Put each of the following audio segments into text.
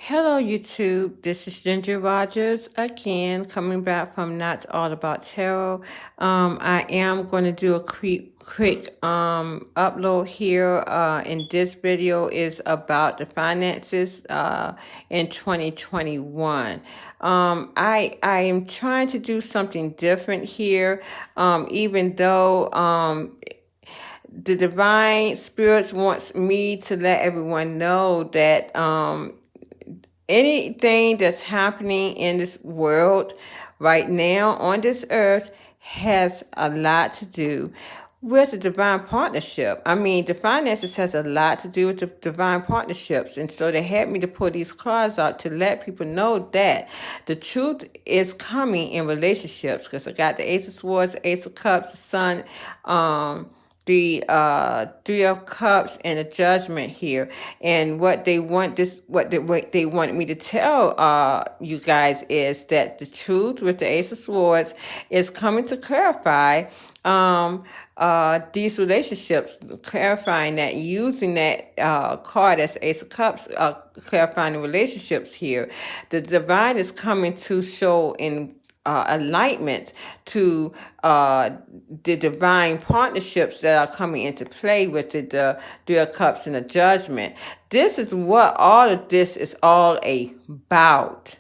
Hello, YouTube. This is Ginger Rogers again, coming back from Not All About Tarot. I am going to do a quick upload here. In this video is about the finances in 2021. I am trying to do something different here, even though the divine spirits wants me to let everyone know that anything that's happening in this world right now on this earth has a lot to do with the divine partnership. I mean, the finances has a lot to do with the divine partnerships. And so they had me to pull these cards out to let people know that the truth is coming in relationships. Because I got the Ace of Swords, Ace of Cups, the Sun, the Three of Cups, and the Judgment here. And what they want what they want me to tell you guys is that the truth with the Ace of Swords is coming to clarify these relationships, clarifying that, using that card as Ace of Cups, clarifying the relationships here. The divine is coming to show in alignment to the divine partnerships that are coming into play with the Three of Cups and the Judgment. This is what all of this is all about.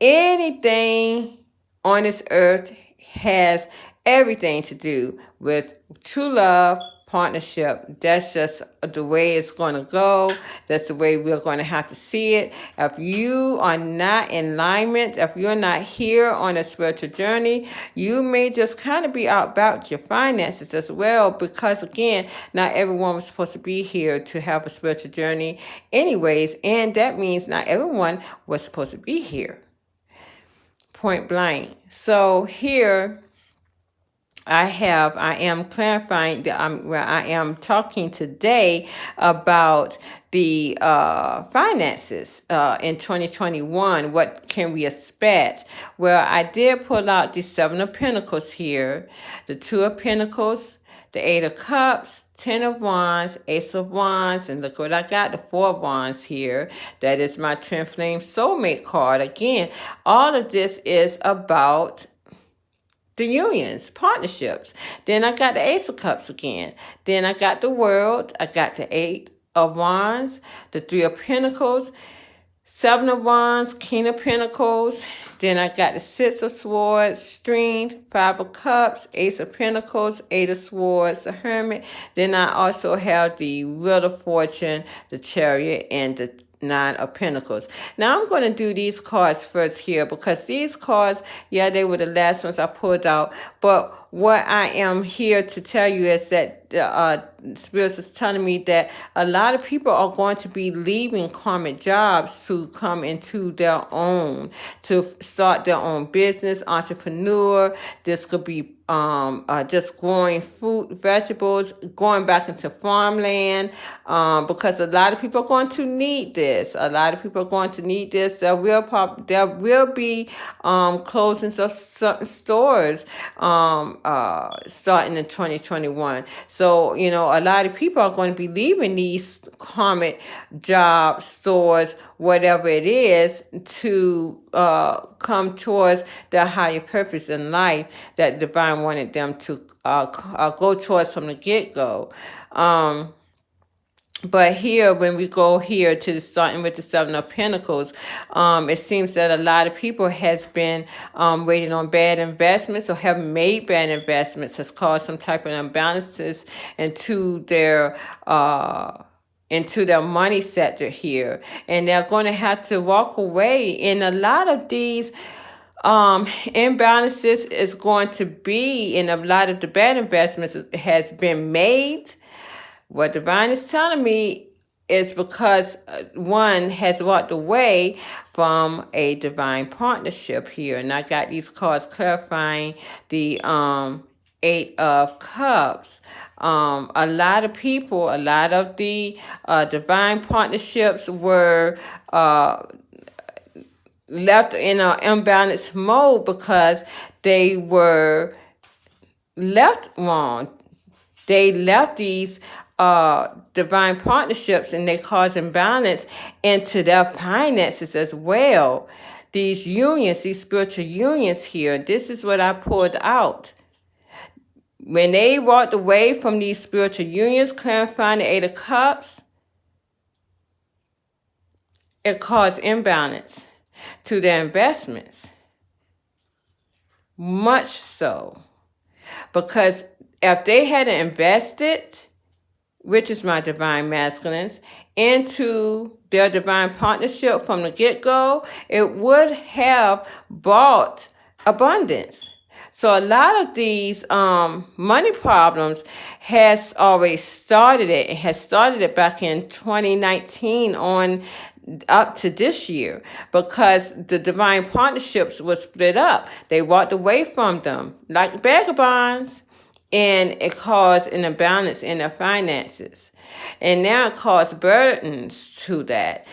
Anything on this earth has everything to do with true love, partnership. That's just the way it's going to go. That's the way we're going to have to see it. If you are not in alignment, if you're not here on a spiritual journey, you may just kind of be out about your finances as well, because again, not everyone was supposed to be here to have a spiritual journey anyways, and that means not everyone was supposed to be here. Point blank. So here I am clarifying that I am talking today about the finances in 2021. What can we expect? Well, I did pull out the Seven of Pentacles here, the Two of Pentacles, the Eight of Cups, Ten of Wands, Ace of Wands, and look what I got, the Four of Wands here. That is my Twin Flame Soulmate card. Again, all of this is about the unions, partnerships. Then I got the Ace of Cups again. Then I got the World. I got the Eight of Wands, the Three of Pentacles, Seven of Wands, King of Pentacles. Then I got the Six of Swords, Strength, Five of Cups, Ace of Pentacles, Eight of Swords, the Hermit. Then I also have the Wheel of Fortune, the Chariot, and the Nine of Pentacles. Now I'm going to do these cards first here, because these cards, yeah, they were the last ones I pulled out. But what I am here to tell you is that Spirits is telling me that a lot of people are going to be leaving karmic jobs to come into their own, to start their own business, entrepreneur. This could be just growing fruit, vegetables, going back into farmland, because a lot of people are going to need this. A lot of people are going to need this. There will be closings of certain stores starting in 2021. So, you know, a lot of people are going to be leaving these karmic jobs, stores, whatever it is, to come towards their higher purpose in life that divine wanted them to go towards from the get-go. But here, when we go here to the starting with the Seven of Pentacles, it seems that a lot of people has been waiting on bad investments, or have made bad investments, has caused some type of imbalances into their money sector here, and they're going to have to walk away. And a lot of these imbalances is going to be, and a lot of the bad investments has been made. What divine is telling me is because one has walked away from a divine partnership here. And I got these cards clarifying the Eight of Cups. A lot of people, a lot of the divine partnerships were left in an imbalanced mode because they were left wrong. They left these divine partnerships, and they cause imbalance into their finances as well. These unions, these spiritual unions here, this is what I pulled out. When they walked away from these spiritual unions, clarifying the Eight of Cups, it caused imbalance to their investments. Much so. Because if they hadn't invested, which is my divine masculines, into their divine partnership from the get-go, it would have brought abundance. So a lot of these money problems has already started it. It has started it back in 2019 on up to this year, because the divine partnerships were split up. They walked away from them like vagabonds, and it caused an imbalance in their finances. And now it caused burdens to that.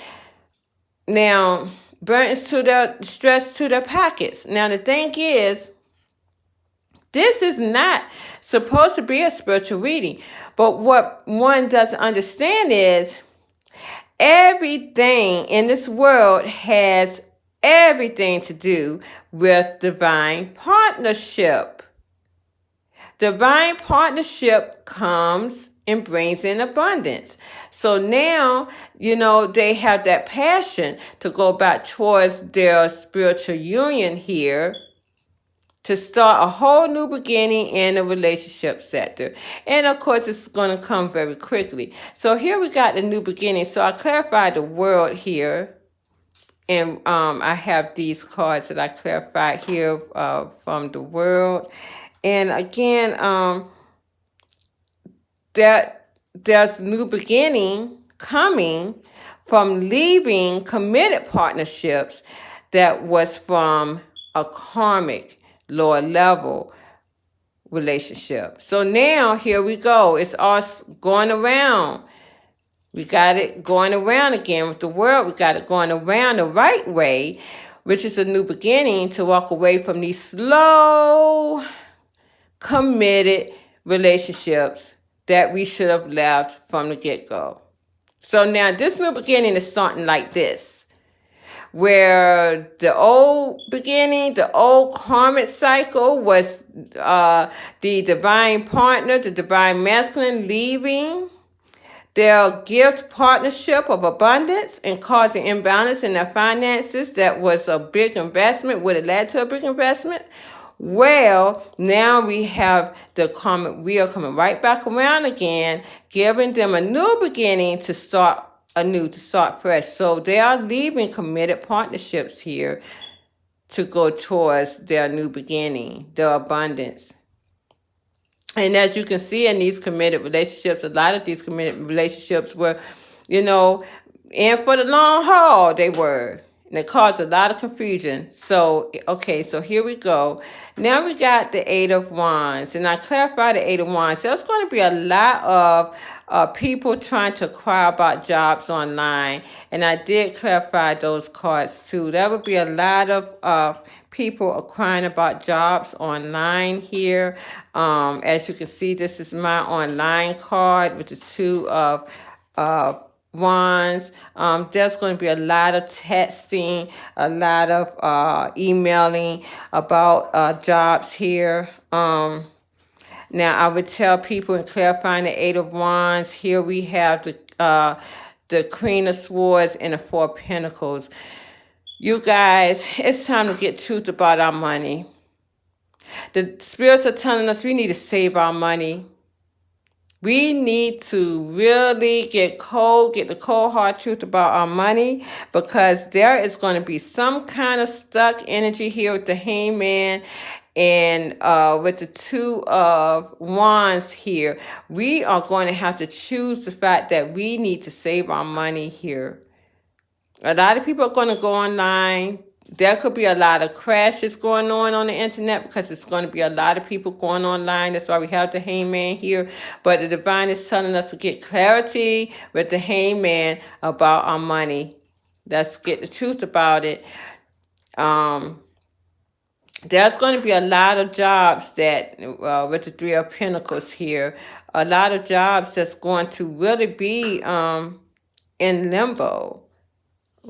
Now, burdens to their stress to their pockets. Now, the thing is, this is not supposed to be a spiritual reading. But what one doesn't understand is everything in this world has everything to do with divine partnership. Divine partnership comes and brings in abundance. So now, they have that passion to go back towards their spiritual union here, to start a whole new beginning in the relationship sector. And of course, it's going to come very quickly. So here we got the new beginning. So I clarified the world here. And I have these cards that I clarified here from the world. And again, there's new beginning coming from leaving committed partnerships that was from a karmic lower level relationship. So now here we go. It's us going around. We got it going around again with the world. We got it going around the right way, which is a new beginning to walk away from these slow, committed relationships that we should have left from the get-go. So now this new beginning is starting like this, where the old beginning, the old karmic cycle was the divine partner, the divine masculine leaving their gift partnership of abundance and causing imbalance in their finances. That was a big investment, would have led to a big investment. Well, now we have the karmic wheel coming right back around again, giving them a new beginning to start anew, to start fresh. So they are leaving committed partnerships here to go towards their new beginning, their abundance. And as you can see in these committed relationships, a lot of these committed relationships were, in for the long haul, they were. And it caused a lot of confusion. So, okay, so here we go. Now we got the Eight of Wands. And I clarified the Eight of Wands. There's going to be a lot of people trying to inquire about jobs online. And I did clarify those cards too. There would be a lot of people inquiring about jobs online here. As you can see, this is my online card with the Two of Wands. There's going to be a lot of texting, a lot of emailing about jobs here. Now, I would tell people in clarifying the Eight of Wands, here we have the Queen of Swords and the Four of Pentacles. You guys, it's time to get truth about our money. The spirits are telling us we need to save our money. We need to really get the cold hard truth about our money, because there is going to be some kind of stuck energy here with the Hangman and with the Two of Wands here. We are going to have to choose the fact that we need to save our money here. A lot of people are going to go online. There could be a lot of crashes going on the internet, because it's going to be a lot of people going online. That's why we have the Hangman here. But the divine is telling us to get clarity with the Hangman about our money. Let's get the truth about it. there's going to be a lot of jobs that, with the Three of Pentacles here, a lot of jobs that's going to really be in limbo,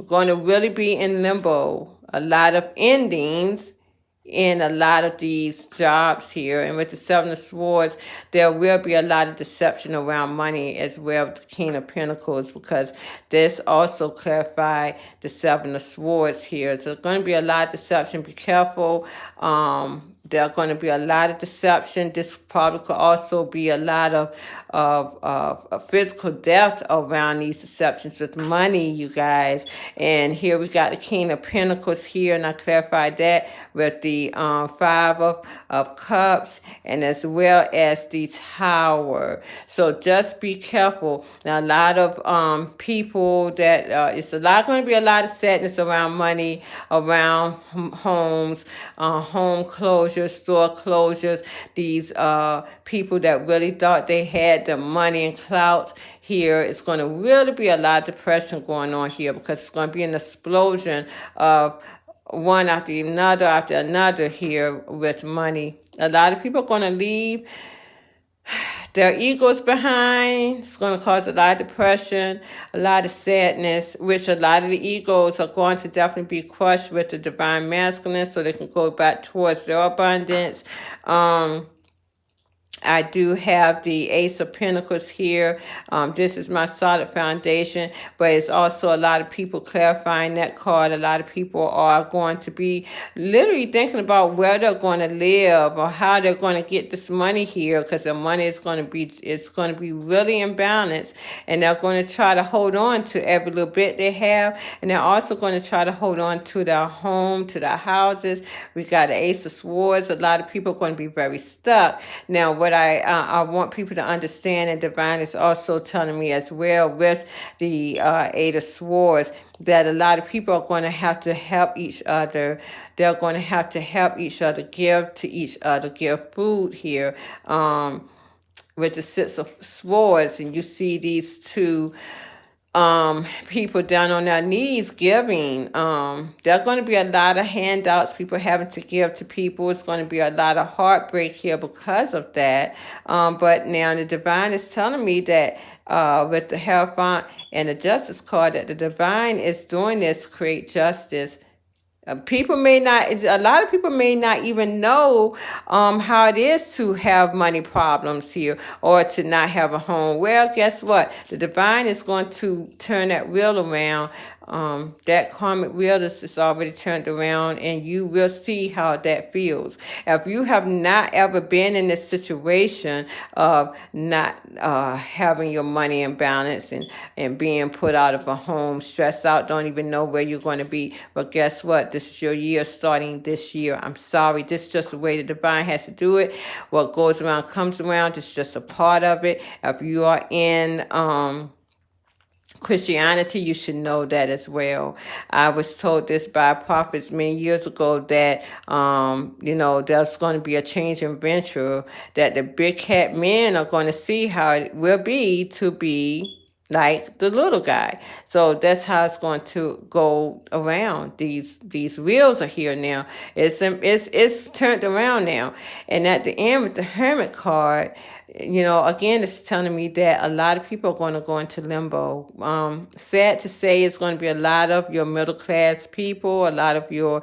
going to really be in limbo. A lot of endings in a lot of these jobs here. And with the Seven of Swords, there will be a lot of deception around money as well with the King of Pentacles, because this also clarified the Seven of Swords here. So there's going to be a lot of deception. Be careful. There's going to be a lot of deception. This probably could also be a lot of physical death around these deceptions with money, you guys. And here we got the King of Pentacles here, and I clarified that with the Five of Cups, and as well as the Tower. So just be careful. Now, a lot of people that it's going to be a lot of sadness around money, around homes, home closures, store closures. These people that really thought they had the money and clout here. It's going to really be a lot of depression going on here, because it's going to be an explosion of one after another here with money. A lot of people are going to leave their egos behind. It's going to cause a lot of depression, a lot of sadness, which a lot of the egos are going to definitely be crushed with the divine masculine, so they can go back towards their abundance. I do have the Ace of Pentacles here. This is my solid foundation, but it's also a lot of people clarifying that card. A lot of people are going to be literally thinking about where they're going to live or how they're going to get this money here, because the money is going to be really imbalanced, and they're going to try to hold on to every little bit they have, and they're also going to try to hold on to their home, to their houses. We got the Ace of Swords. A lot of people are going to be very stuck. Now, what I want people to understand, and Divine is also telling me as well with the Eight of Swords, that a lot of people are going to have to help each other. They're going to have to help each other, give to each other, give food here. With the Six of Swords, and you see these two people down on their knees giving. There are going to be a lot of handouts, people having to give to people. It's going to be a lot of heartbreak here because of that. But now the Divine is telling me that with the Hierophant and the Justice card, that the Divine is doing this to create justice. A lot of people may not even know how it is to have money problems here, or to not have a home. Well, guess what? The Divine is going to turn that wheel around. That karmic wheel is already turned around, and you will see how that feels. If you have not ever been in this situation of not having your money in balance, and being put out of a home, stressed out, don't even know where you're going to be. But guess what? This is your year starting this year. I'm sorry. This is just the way the Divine has to do it. What goes around comes around. It's just a part of it. If you are in Christianity, you should know that as well. I was told this by prophets many years ago that, there's going to be a change in venture, that the big cat men are going to see how it will be to be like the little guy. So that's how it's going to go around. These wheels are here now. It's turned around now. And at the end with the Hermit card, again, it's telling me that a lot of people are going to go into limbo. Sad to say, it's going to be a lot of your middle class people, a lot of your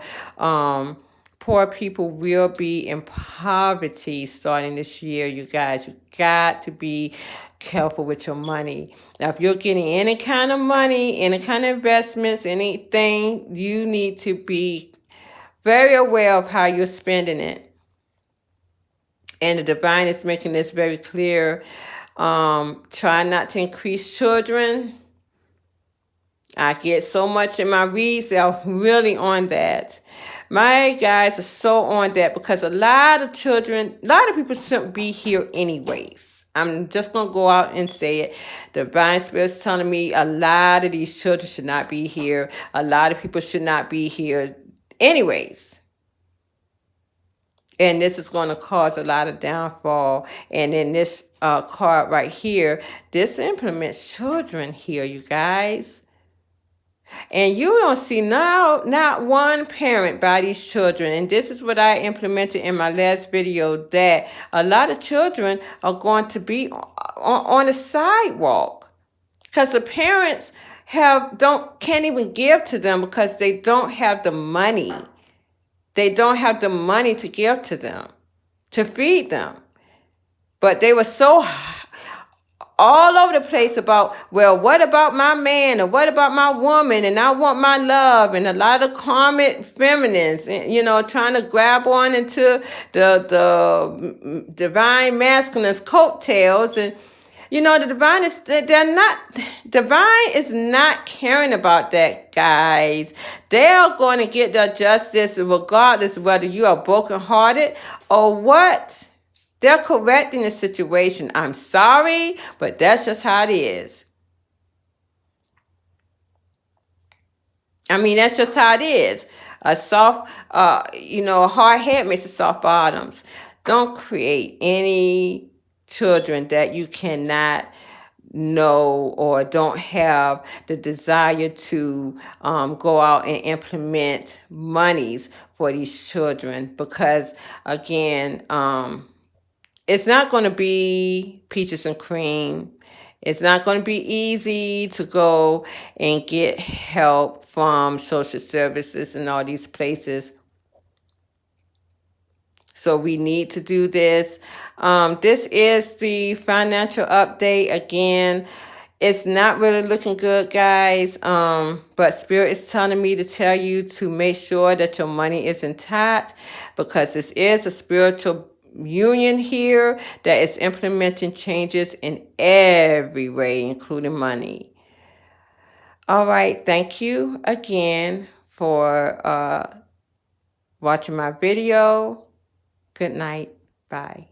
poor people will be in poverty starting this year. You guys, you got to be careful with your money. Now, if you're getting any kind of money, any kind of investments, anything, you need to be very aware of how you're spending it. And the Divine is making this very clear. Try not to increase children. I get so much in my reads that I'm really on that. My guys are so on that, because a lot of people shouldn't be here anyways. I'm just going to go out and say it. The Divine Spirit's telling me a lot of these children should not be here. A lot of people should not be here anyways. And this is going to cause a lot of downfall. And in this card right here, this implements children here, you guys. And you don't see now not one parent by these children. And this is what I implemented in my last video, that a lot of children are going to be on the sidewalk because the parents can't even give to them because they don't have the money. They don't have the money to give to them, to feed them. But they were so all over the place about, well, what about my man, or what about my woman, and I want my love, and a lot of karmic feminines, trying to grab on into the divine masculine's coattails. And the divine is not caring about that, guys. They're going to get their justice regardless whether you are brokenhearted or what. They're correcting the situation. I'm sorry, but that's just how it is. That's just how it is. A soft, a hard head makes a soft bottoms. Don't create any children that you cannot know or don't have the desire to go out and implement monies for these children, because again, it's not going to be peaches and cream. It's not going to be easy to go and get help from social services and all these places. So we need to do this. This is the financial update. Again, it's not really looking good, guys. But Spirit is telling me to tell you to make sure that your money is intact, because this is a spiritual union here that is implementing changes in every way, including money. All right. Thank you again for watching my video. Good night. Bye.